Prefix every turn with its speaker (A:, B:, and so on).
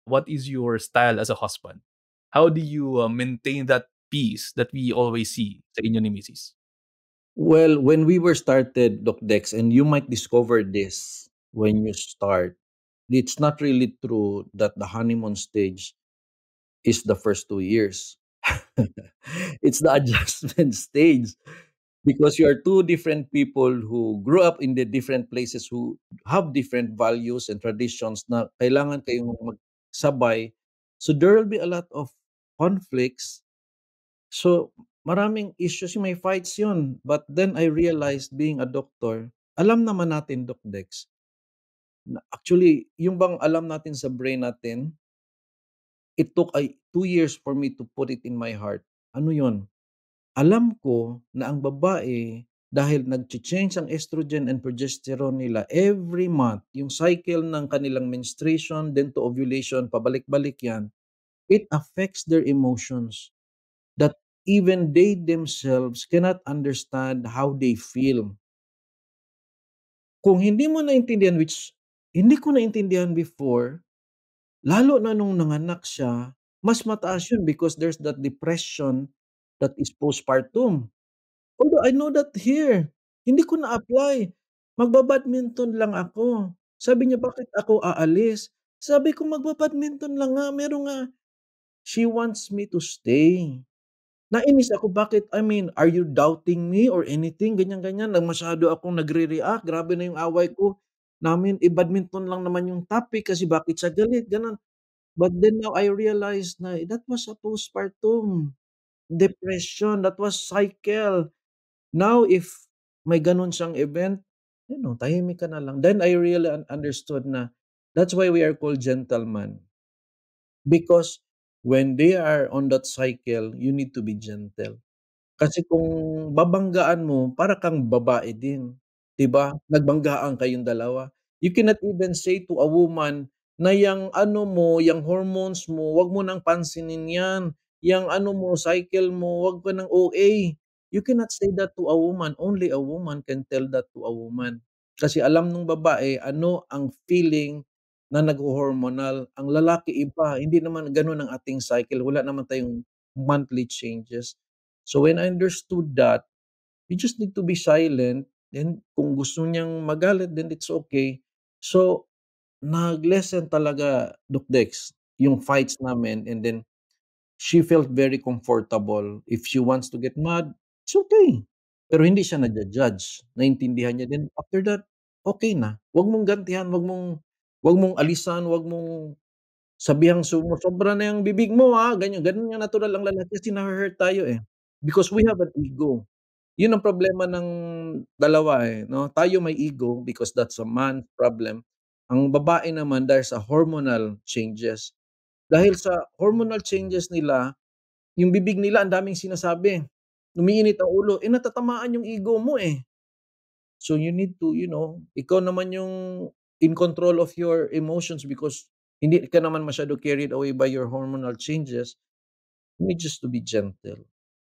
A: what is your style as a husband? How do you, maintain that peace that we always see sa inyo ni misis?
B: Well, when we were started, Doc Dex, and you might discover this when you start, it's not really true that the honeymoon stage is the first 2 years. It's the adjustment stage because you are two different people who grew up in the different places who have different values and traditions na kailangan kayong magsabay. So there will be a lot of conflicts. So maraming issues, yung may fights yun. But then I realized being a doctor, alam naman natin, Doc Dex, na actually, yung bang alam natin sa brain natin, it took 2 years for me to put it in my heart. Ano yun? Alam ko na ang babae, dahil nagcha-change ang estrogen and progesterone nila every month, yung cycle ng kanilang menstruation, then to ovulation, pabalik-balik yan, it affects their emotions that even they themselves cannot understand how they feel. Kung hindi mo naintindihan, which hindi ko naintindihan before, lalo na nung nanganak siya, mas mataas yun because there's that depression that is postpartum. Although I know that here, hindi ko na-apply. Magba-badminton lang ako. Sabi niya, "Bakit ako aalis?" Sabi ko, "Magba-badminton lang nga, meron nga." She wants me to stay. Nainis ako, bakit, I mean, "Are you doubting me or anything?" Ganyan-ganyan, na masyado akong nagre-react, grabe na yung away ko namin, eh, badminton lang naman yung topic kasi bakit siya galit, gano'n. But then now I realized na that was a postpartum depression, that was cycle. Now if may gano'n siyang event, tahimik ka na lang. Then I really understood na that's why we are called gentleman. Because when they are on that cycle, you need to be gentle. Kasi kung babanggaan mo, para kang babae din, 'di ba? Nagbanggaan kayong dalawa. You cannot even say to a woman na yang ano mo, yang hormones mo, wag mo nang pansinin yan, yang ano mo, cycle mo, wag ka ng OA. You cannot say that to a woman, only a woman can tell that to a woman. Kasi alam nung babae ano ang feeling na nagho-hormonal, ang lalaki iba, hindi naman gano'n ang ating cycle, wala naman tayong monthly changes. So when I understood that, you just need to be silent, then kung gusto niyang magalit, then it's okay. So, nag-lessen talaga, Doc Dex, yung fights namin, and then she felt very comfortable. If she wants to get mad, it's okay. Pero hindi siya nadja-judge, naintindihan niya din. After that, okey na. Wag mong gantihan, wag mong alisan, wag mong sabihang sumosobra na yung bibig mo, ganyan. Gano'n yung natural ang lalaki kasi nahu-hurt tayo, eh, because we have an ego. Yun ang problema ng dalawa, eh, 'no? Tayo may ego because that's a man's problem. Ang babae naman dahil sa hormonal changes. Dahil sa hormonal changes nila, yung bibig nila ang daming sinasabi, umiinit ang ulo, eh, natatamaan yung ego mo, eh. So you need to, ikaw naman yung in control of your emotions because hindi ka naman masyado carried away by your hormonal changes. You need just to be gentle.